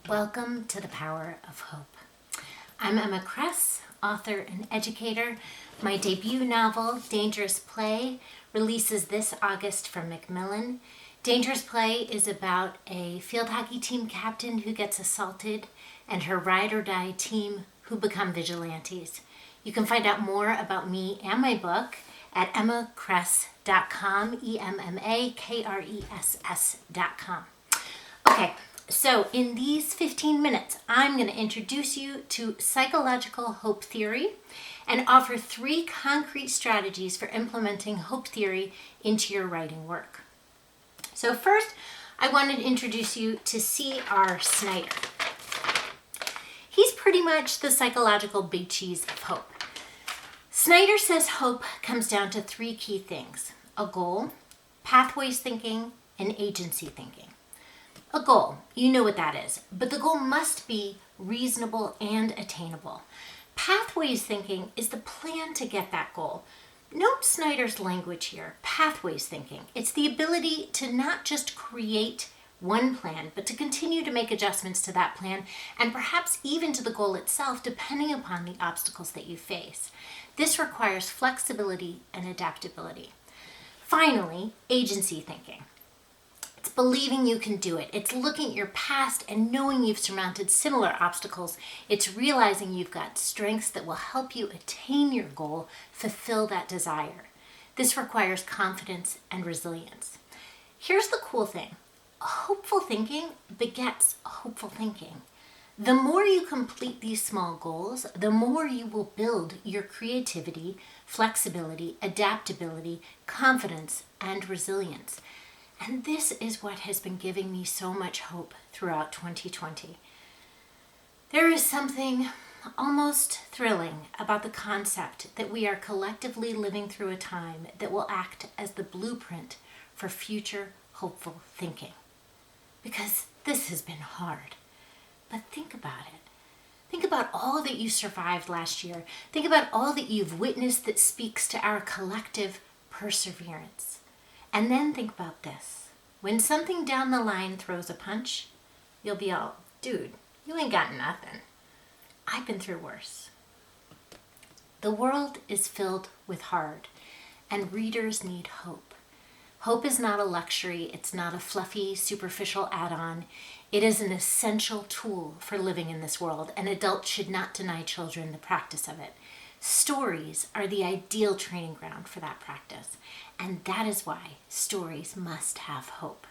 Welcome to the Power of Hope. I'm Emma Kress, author and educator. My debut novel, Dangerous Play, releases this August from Macmillan. Dangerous Play is about a field hockey team captain who gets assaulted and her ride or die team who become vigilantes. You can find out more about me and my book at emmakress.com, EMMAKRESS.com. Okay, so in these 15 minutes, I'm going to introduce you to psychological hope theory and offer 3 concrete strategies for implementing hope theory into your writing work. So first, I wanted to introduce you to C.R. Snyder. He's pretty much the psychological big cheese of hope. Snyder says hope comes down to 3 key things: a goal, pathways thinking, and agency thinking. A goal, you know what that is, but the goal must be reasonable and attainable. Pathways thinking is the plan to get that goal. Note Snyder's language here, pathways thinking. It's the ability to not just create one plan, but to continue to make adjustments to that plan and perhaps even to the goal itself, depending upon the obstacles that you face. This requires flexibility and adaptability. Finally, agency thinking. It's believing you can do it. It's looking at your past and knowing you've surmounted similar obstacles. It's realizing you've got strengths that will help you attain your goal, fulfill that desire. This requires confidence and resilience. Here's the cool thing. Hopeful thinking begets hopeful thinking. The more you complete these small goals, the more you will build your creativity, flexibility, adaptability, confidence, and resilience. And this is what has been giving me so much hope throughout 2020. There is something almost thrilling about the concept that we are collectively living through a time that will act as the blueprint for future hopeful thinking. Because this has been hard. But think about it. Think about all that you survived last year. Think about all that you've witnessed that speaks to our collective perseverance. And then think about this. When something down the line throws a punch, you'll be all, dude, you ain't got nothing. I've been through worse. The world is filled with hard, and readers need hope. Hope is not a luxury. It's not a fluffy, superficial add-on. It is an essential tool for living in this world, and adults should not deny children the practice of it. Stories are the ideal training ground for that practice, and that is why stories must have hope.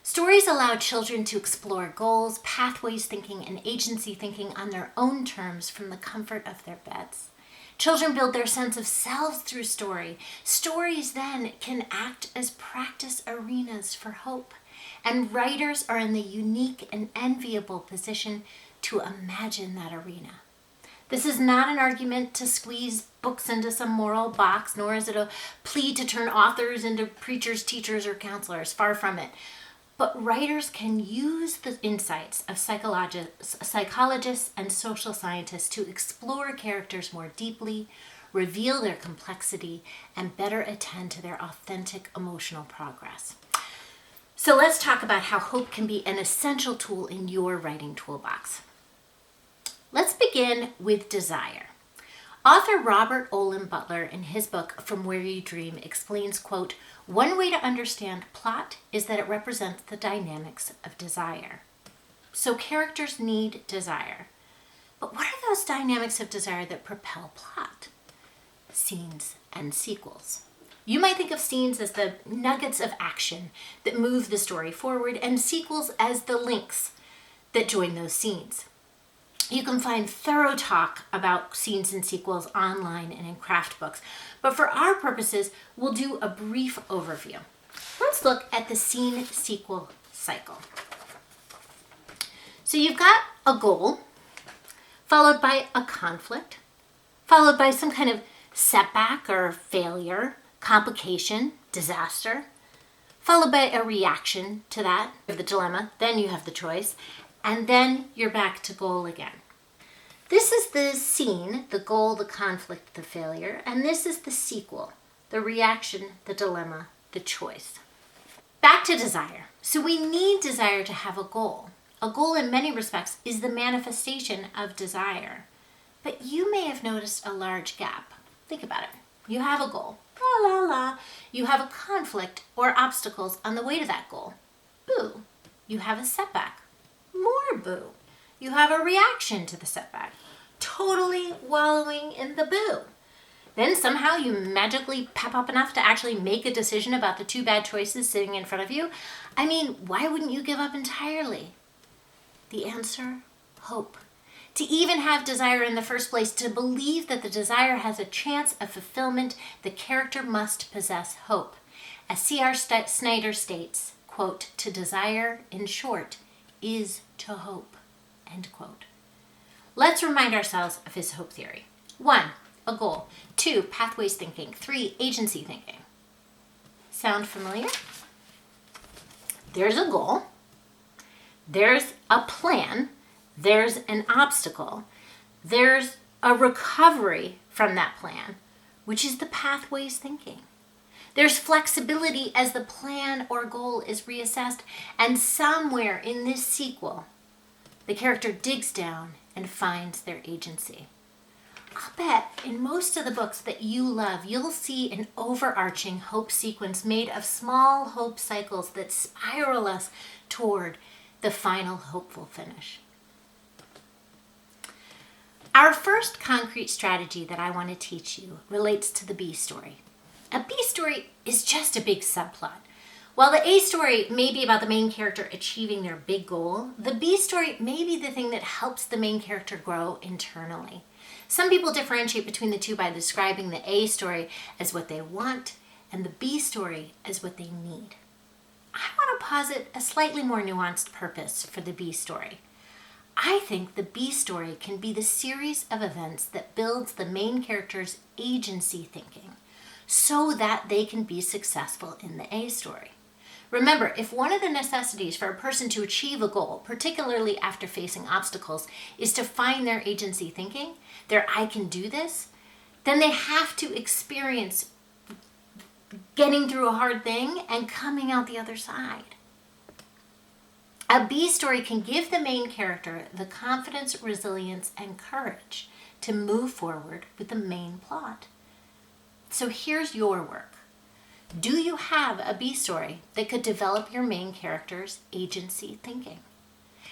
Stories allow children to explore goals, pathways thinking, and agency thinking on their own terms from the comfort of their beds. Children build their sense of selves through story. Stories then can act as practice arenas for hope, and writers are in the unique and enviable position to imagine that arena. This is not an argument to squeeze books into some moral box, nor is it a plea to turn authors into preachers, teachers, or counselors. Far from it. But writers can use the insights of psychologists and social scientists to explore characters more deeply, reveal their complexity, and better attend to their authentic emotional progress. So let's talk about how hope can be an essential tool in your writing toolbox. Let's begin with desire. Author Robert Olin Butler, in his book From Where You Dream, explains, quote, "One way to understand plot is that it represents the dynamics of desire." So characters need desire. But what are those dynamics of desire that propel plot? Scenes and sequels. You might think of scenes as the nuggets of action that move the story forward, and sequels as the links that join those scenes. You can find thorough talk about scenes and sequels online and in craft books, but for our purposes, we'll do a brief overview. Let's look at the scene-sequel cycle. So you've got a goal, followed by a conflict, followed by some kind of setback or failure, complication, disaster, followed by a reaction to that, the dilemma, then you have the choice, and then you're back to goal again. This is the scene, the goal, the conflict, the failure, and this is the sequel, the reaction, the dilemma, the choice. Back to desire. So we need desire to have a goal a goal in many respects is the manifestation of desire. But you may have noticed a large gap. Think about it. You have a goal. La la la. You have a conflict or obstacles on the way to that goal. Boo. You have a setback. More boo. You have a reaction to the setback. Totally wallowing in the boo. Then somehow you magically pep up enough to actually make a decision about the two bad choices sitting in front of you. I mean, why wouldn't you give up entirely? The answer? Hope. To even have desire in the first place, to believe that the desire has a chance of fulfillment, the character must possess hope. As C.R. Snyder states, quote, to desire, in short, is to hope, end quote. Let's remind ourselves of his hope theory. 1, a goal. 2, pathways thinking. 3, agency thinking. Sound familiar? There's a goal. There's a plan. There's an obstacle. There's a recovery from that plan, which is the pathways thinking. There's flexibility as the plan or goal is reassessed, and somewhere in this sequel, the character digs down and finds their agency. I'll bet in most of the books that you love, you'll see an overarching hope sequence made of small hope cycles that spiral us toward the final hopeful finish. Our first concrete strategy that I want to teach you relates to the B story. A B story is just a big subplot. While the A story may be about the main character achieving their big goal, the B story may be the thing that helps the main character grow internally. Some people differentiate between the two by describing the A story as what they want and the B story as what they need. I want to posit a slightly more nuanced purpose for the B story. I think the B story can be the series of events that builds the main character's agency thinking so that they can be successful in the A story. Remember, if one of the necessities for a person to achieve a goal, particularly after facing obstacles, is to find their agency thinking, their I can do this, then they have to experience getting through a hard thing and coming out the other side. A B story can give the main character the confidence, resilience, and courage to move forward with the main plot. So here's your work. Do you have a B story that could develop your main character's agency thinking?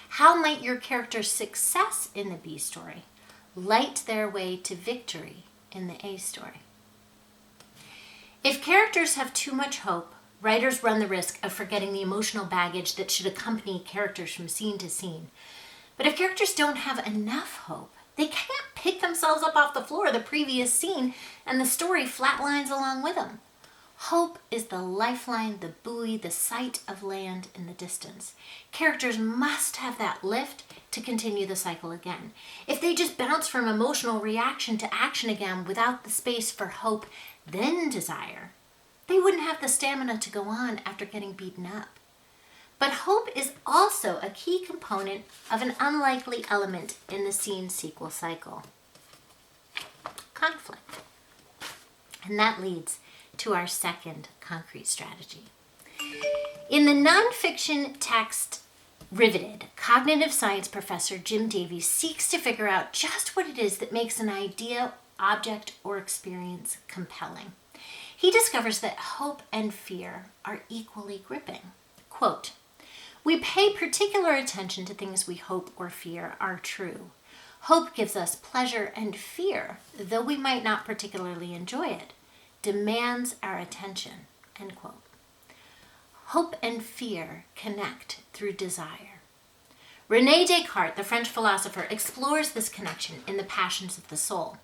How might your character's success in the B story light their way to victory in the A story? If characters have too much hope, writers run the risk of forgetting the emotional baggage that should accompany characters from scene to scene. But if characters don't have enough hope, they can't pick themselves up off the floor of the previous scene and the story flatlines along with them. Hope is the lifeline, the buoy, the sight of land in the distance. Characters must have that lift to continue the cycle again. If they just bounce from emotional reaction to action again without the space for hope, then desire, they wouldn't have the stamina to go on after getting beaten up. But hope is also a key component of an unlikely element in the scene sequel cycle: conflict. And that leads to our second concrete strategy. In the nonfiction text Riveted, cognitive science professor Jim Davies seeks to figure out just what it is that makes an idea, object, or experience compelling. He discovers that hope and fear are equally gripping. Quote, "We pay particular attention to things we hope or fear are true. Hope gives us pleasure, and fear, though we might not particularly enjoy it, demands our attention," end quote. Hope and fear connect through desire. René Descartes, the French philosopher, explores this connection in The Passions of the Soul.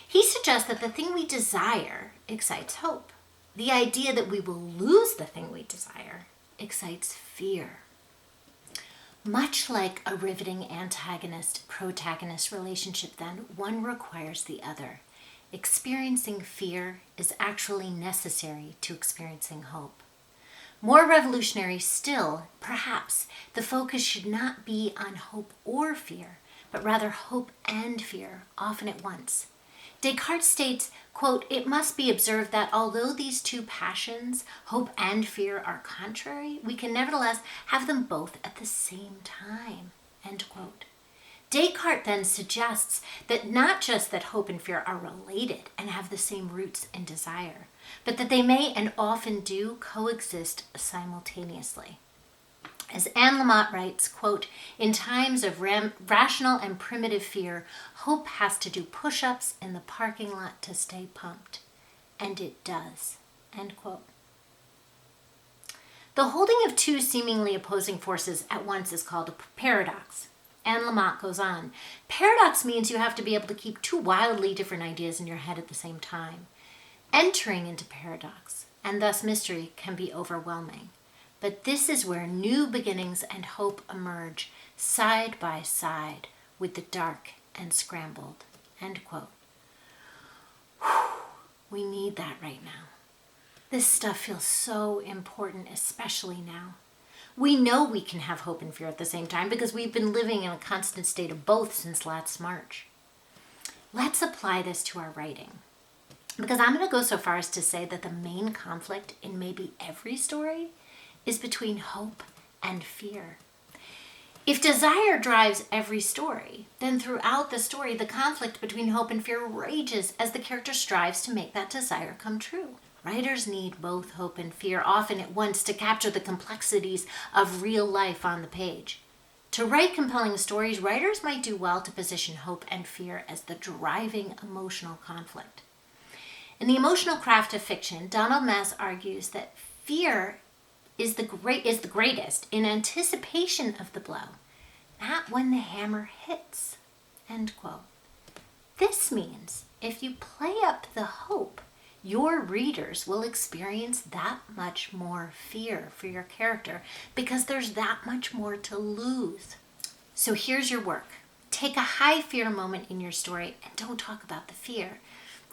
He suggests that the thing we desire excites hope. The idea that we will lose the thing we desire excites fear. Much like a riveting antagonist-protagonist relationship, then, one requires the other. Experiencing fear is actually necessary to experiencing hope. More revolutionary still, perhaps, the focus should not be on hope or fear, but rather hope and fear, often at once. Descartes states, quote, "It must be observed that although these two passions, hope and fear, are contrary, we can nevertheless have them both at the same time. end quote. Descartes then suggests that not just that hope and fear are related and have the same roots in desire, but that they may and often do coexist simultaneously. As Anne Lamott writes, quote, in times of rational and primitive fear, hope has to do push-ups in the parking lot to stay pumped. And it does, end quote. The holding of two seemingly opposing forces at once is called a paradox. Anne Lamott goes on, paradox means you have to be able to keep two wildly different ideas in your head at the same time. Entering into paradox, and thus mystery, can be overwhelming. But this is where new beginnings and hope emerge, side by side with the dark and scrambled, end quote. Whew, we need that right now. This stuff feels so important, especially now. We know we can have hope and fear at the same time because we've been living in a constant state of both since last March. Let's apply this to our writing. Because I'm going to go so far as to say that the main conflict in maybe every story is between hope and fear. If desire drives every story, then throughout the story, the conflict between hope and fear rages as the character strives to make that desire come true. Writers need both hope and fear, often at once, to capture the complexities of real life on the page. To write compelling stories, writers might do well to position hope and fear as the driving emotional conflict. In The Emotional Craft of Fiction, Donald Mess argues that fear is the greatest in anticipation of the blow, not when the hammer hits, end quote. This means if you play up the hope, your readers will experience that much more fear for your character because there's that much more to lose. So here's your work. Take a high fear moment in your story and don't talk about the fear.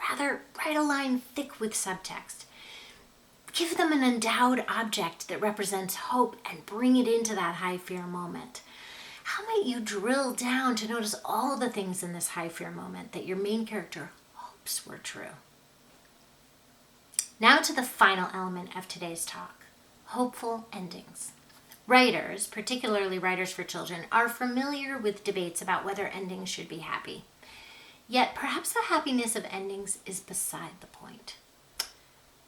Rather, write a line thick with subtext. Give them an endowed object that represents hope and bring it into that high fear moment. How might you drill down to notice all the things in this high fear moment that your main character hopes were true? Now to the final element of today's talk, hopeful endings. Writers, particularly writers for children, are familiar with debates about whether endings should be happy. Yet perhaps the happiness of endings is beside the point.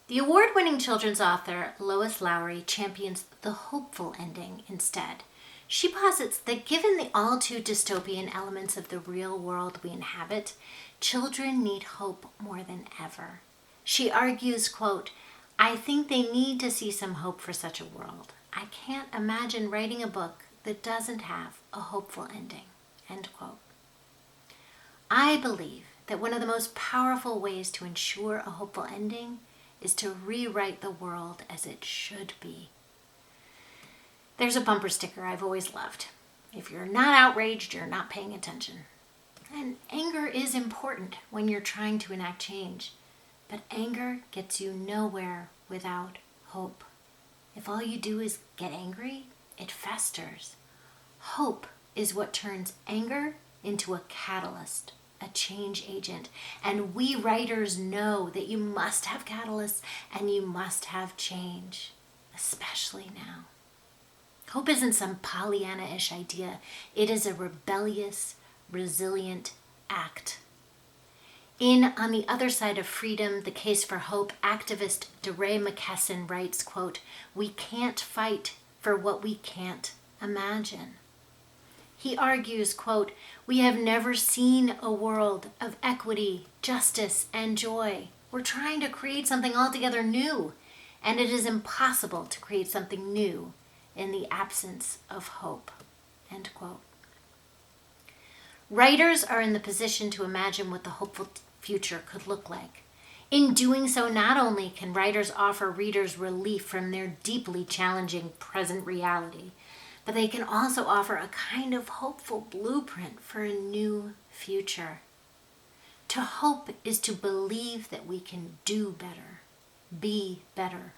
The award-winning children's author Lois Lowry champions the hopeful ending instead. She posits that given the all-too-dystopian elements of the real world we inhabit, children need hope more than ever. She argues, quote, I think they need to see some hope for such a world. I can't imagine writing a book that doesn't have a hopeful ending, end quote. I believe that one of the most powerful ways to ensure a hopeful ending is to rewrite the world as it should be. There's a bumper sticker I've always loved. If you're not outraged, you're not paying attention. And anger is important when you're trying to enact change. But anger gets you nowhere without hope. If all you do is get angry, it festers. Hope is what turns anger into a catalyst, a change agent. And we writers know that you must have catalysts and you must have change, especially now. Hope isn't some Pollyanna-ish idea. It is a rebellious, resilient act. In On the Other Side of Freedom, The Case for Hope, activist DeRay McKesson writes, quote, we can't fight for what we can't imagine. He argues, quote, we have never seen a world of equity, justice, and joy. We're trying to create something altogether new, and it is impossible to create something new in the absence of hope, end quote. Writers are in the position to imagine what the hopeful future could look like. In doing so, not only can writers offer readers relief from their deeply challenging present reality, but they can also offer a kind of hopeful blueprint for a new future. To hope is to believe that we can do better, be better.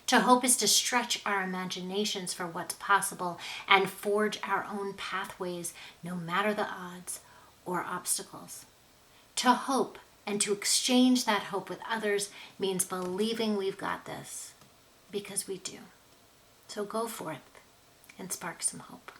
To hope is to stretch our imaginations for what's possible and forge our own pathways, no matter the odds or obstacles. To hope and to exchange that hope with others means believing we've got this, because we do. So go forth and spark some hope.